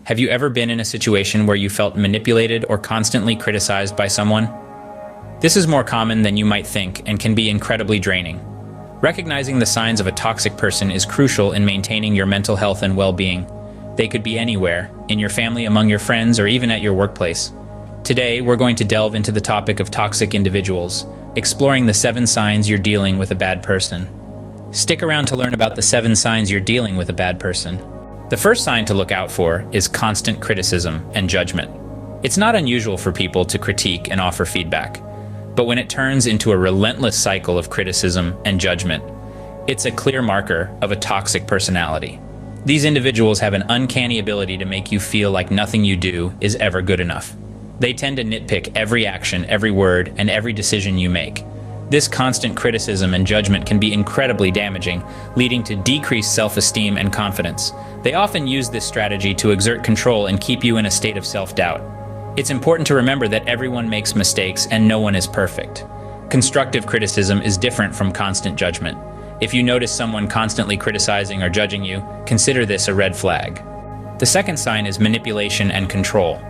Have you ever been in a situation where you felt manipulated or constantly criticized by someone? This is more common than you might think and can be incredibly draining. Recognizing the signs of a toxic person is crucial in maintaining your mental health and well-being. They could be anywhere, in your family, among your friends, or even at your workplace. Today, we're going to delve into the topic of toxic individuals, exploring the 7 signs you're dealing with a bad person. Stick around to learn about the 7 signs you're dealing with a bad person. The first sign to look out for is constant criticism and judgment. It's not unusual for people to critique and offer feedback, but when it turns into a relentless cycle of criticism and judgment, it's a clear marker of a toxic personality. These individuals have an uncanny ability to make you feel like nothing you do is ever good enough. They tend to nitpick every action, every word, and every decision you make. This constant criticism and judgment can be incredibly damaging, leading to decreased self-esteem and confidence. They often use this strategy to exert control and keep you in a state of self-doubt. It's important to remember that everyone makes mistakes and no one is perfect. Constructive criticism is different from constant judgment. If you notice someone constantly criticizing or judging you, consider this a red flag. The second sign is manipulation and control.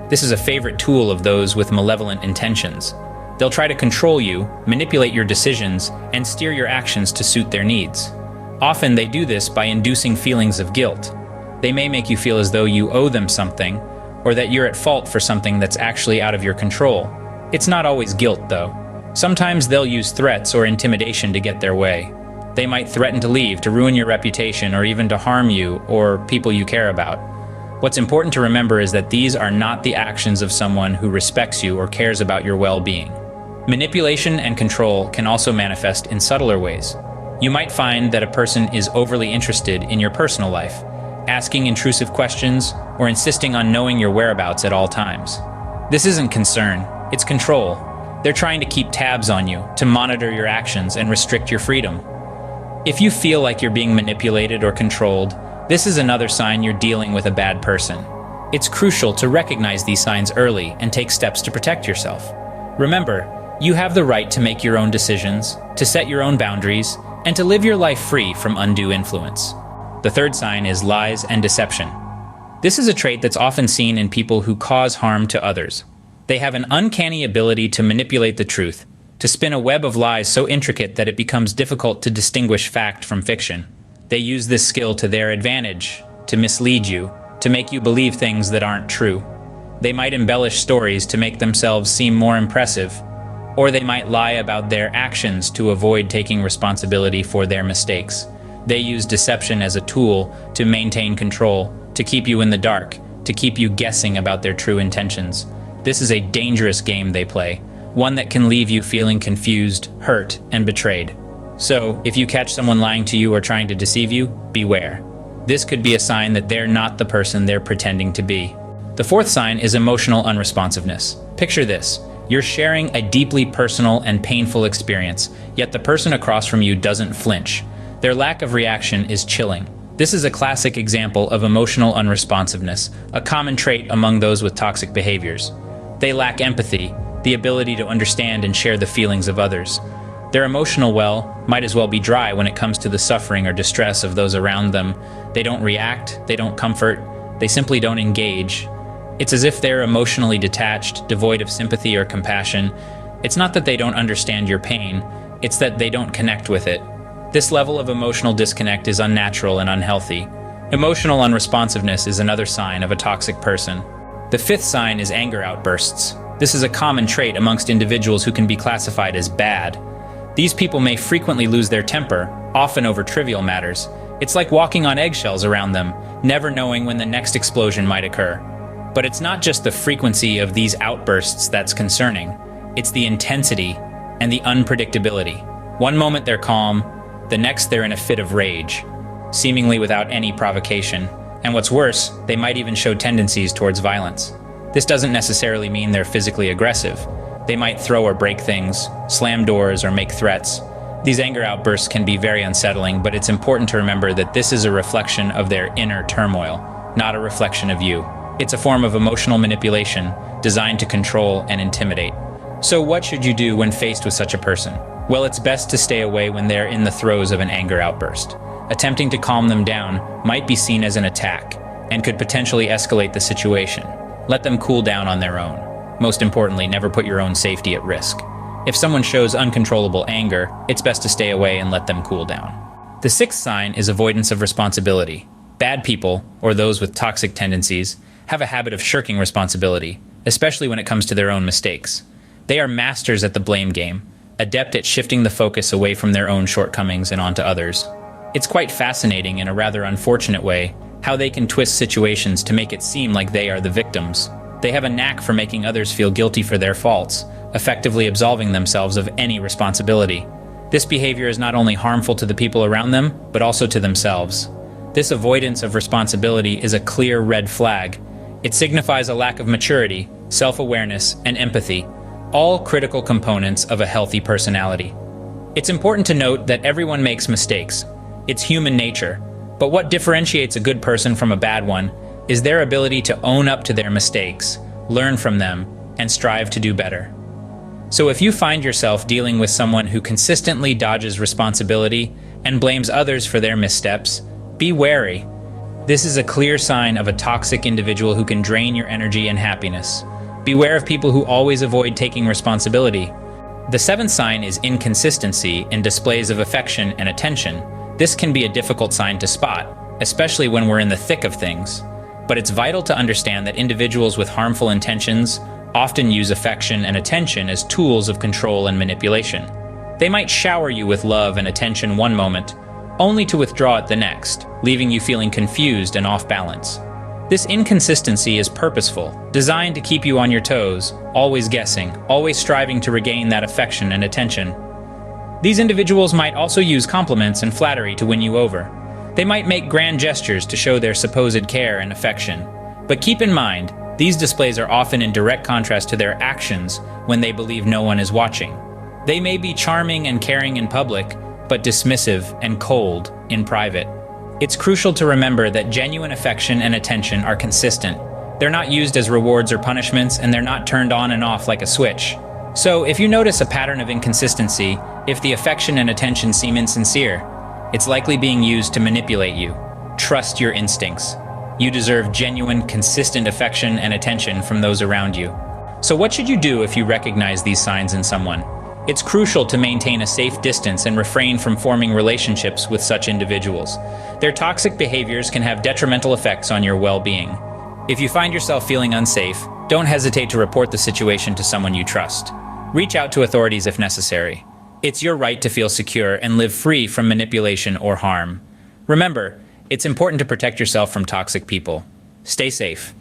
This is a favorite tool of those with malevolent intentions. They'll try to control you, manipulate your decisions, and steer your actions to suit their needs. Often they do this by inducing feelings of guilt. They may make you feel as though you owe them something, or that you're at fault for something that's actually out of your control. It's not always guilt, though. Sometimes they'll use threats or intimidation to get their way. They might threaten to leave, to ruin your reputation, or even to harm you or people you care about. What's important to remember is that these are not the actions of someone who respects you or cares about your well-being. Manipulation and control can also manifest in subtler ways. You might find that a person is overly interested in your personal life, asking intrusive questions or insisting on knowing your whereabouts at all times. This isn't concern, it's control. They're trying to keep tabs on you, to monitor your actions and restrict your freedom. If you feel like you're being manipulated or controlled, this is another sign you're dealing with a bad person. It's crucial to recognize these signs early and take steps to protect yourself. Remember, you have the right to make your own decisions, to set your own boundaries, and to live your life free from undue influence. The third sign is lies and deception. This is a trait that's often seen in people who cause harm to others. They have an uncanny ability to manipulate the truth, to spin a web of lies so intricate that it becomes difficult to distinguish fact from fiction. They use this skill to their advantage, to mislead you, to make you believe things that aren't true. They might embellish stories to make themselves seem more impressive, or they might lie about their actions to avoid taking responsibility for their mistakes. They use deception as a tool to maintain control, to keep you in the dark, to keep you guessing about their true intentions. This is a dangerous game they play, one that can leave you feeling confused, hurt, and betrayed. So, if you catch someone lying to you or trying to deceive you, beware. This could be a sign that they're not the person they're pretending to be. The fourth sign is emotional unresponsiveness. Picture this. You're sharing a deeply personal and painful experience, yet the person across from you doesn't flinch. Their lack of reaction is chilling. This is a classic example of emotional unresponsiveness, a common trait among those with toxic behaviors. They lack empathy, the ability to understand and share the feelings of others. Their emotional well might as well be dry when it comes to the suffering or distress of those around them. They don't react, they don't comfort, they simply don't engage. It's as if they're emotionally detached, devoid of sympathy or compassion. It's not that they don't understand your pain, it's that they don't connect with it. This level of emotional disconnect is unnatural and unhealthy. Emotional unresponsiveness is another sign of a toxic person. The fifth sign is anger outbursts. This is a common trait amongst individuals who can be classified as bad. These people may frequently lose their temper, often over trivial matters. It's like walking on eggshells around them, never knowing when the next explosion might occur. But it's not just the frequency of these outbursts that's concerning. It's the intensity and the unpredictability. One moment they're calm, the next they're in a fit of rage, seemingly without any provocation. And what's worse, they might even show tendencies towards violence. This doesn't necessarily mean they're physically aggressive. They might throw or break things, slam doors, or make threats. These anger outbursts can be very unsettling, but it's important to remember that this is a reflection of their inner turmoil, not a reflection of you. It's a form of emotional manipulation designed to control and intimidate. So what should you do when faced with such a person? Well, it's best to stay away when they're in the throes of an anger outburst. Attempting to calm them down might be seen as an attack, and could potentially escalate the situation. Let them cool down on their own. Most importantly, never put your own safety at risk. If someone shows uncontrollable anger, it's best to stay away and let them cool down. The sixth sign is avoidance of responsibility. Bad people, or those with toxic tendencies, have a habit of shirking responsibility, especially when it comes to their own mistakes. They are masters at the blame game, adept at shifting the focus away from their own shortcomings and onto others. It's quite fascinating in a rather unfortunate way how they can twist situations to make it seem like they are the victims. They have a knack for making others feel guilty for their faults, effectively absolving themselves of any responsibility. This behavior is not only harmful to the people around them, but also to themselves. This avoidance of responsibility is a clear red flag. It signifies a lack of maturity, self-awareness, and empathy, all critical components of a healthy personality. It's important to note that everyone makes mistakes. It's human nature. But what differentiates a good person from a bad one is their ability to own up to their mistakes, learn from them, and strive to do better. So if you find yourself dealing with someone who consistently dodges responsibility and blames others for their missteps, be wary. This is a clear sign of a toxic individual who can drain your energy and happiness. Beware of people who always avoid taking responsibility. The seventh sign is inconsistency in displays of affection and attention. This can be a difficult sign to spot, especially when we're in the thick of things. But it's vital to understand that individuals with harmful intentions often use affection and attention as tools of control and manipulation. They might shower you with love and attention one moment, only to withdraw it the next, leaving you feeling confused and off balance. This inconsistency is purposeful, designed to keep you on your toes, always guessing, always striving to regain that affection and attention. These individuals might also use compliments and flattery to win you over. They might make grand gestures to show their supposed care and affection. But keep in mind, these displays are often in direct contrast to their actions when they believe no one is watching. They may be charming and caring in public, but dismissive and cold in private. It's crucial to remember that genuine affection and attention are consistent. They're not used as rewards or punishments, and they're not turned on and off like a switch. So, if you notice a pattern of inconsistency, if the affection and attention seem insincere, it's likely being used to manipulate you. Trust your instincts. You deserve genuine, consistent affection and attention from those around you. So what should you do if you recognize these signs in someone? It's crucial to maintain a safe distance and refrain from forming relationships with such individuals. Their toxic behaviors can have detrimental effects on your well-being. If you find yourself feeling unsafe, don't hesitate to report the situation to someone you trust. Reach out to authorities if necessary. It's your right to feel secure and live free from manipulation or harm. Remember, it's important to protect yourself from toxic people. Stay safe.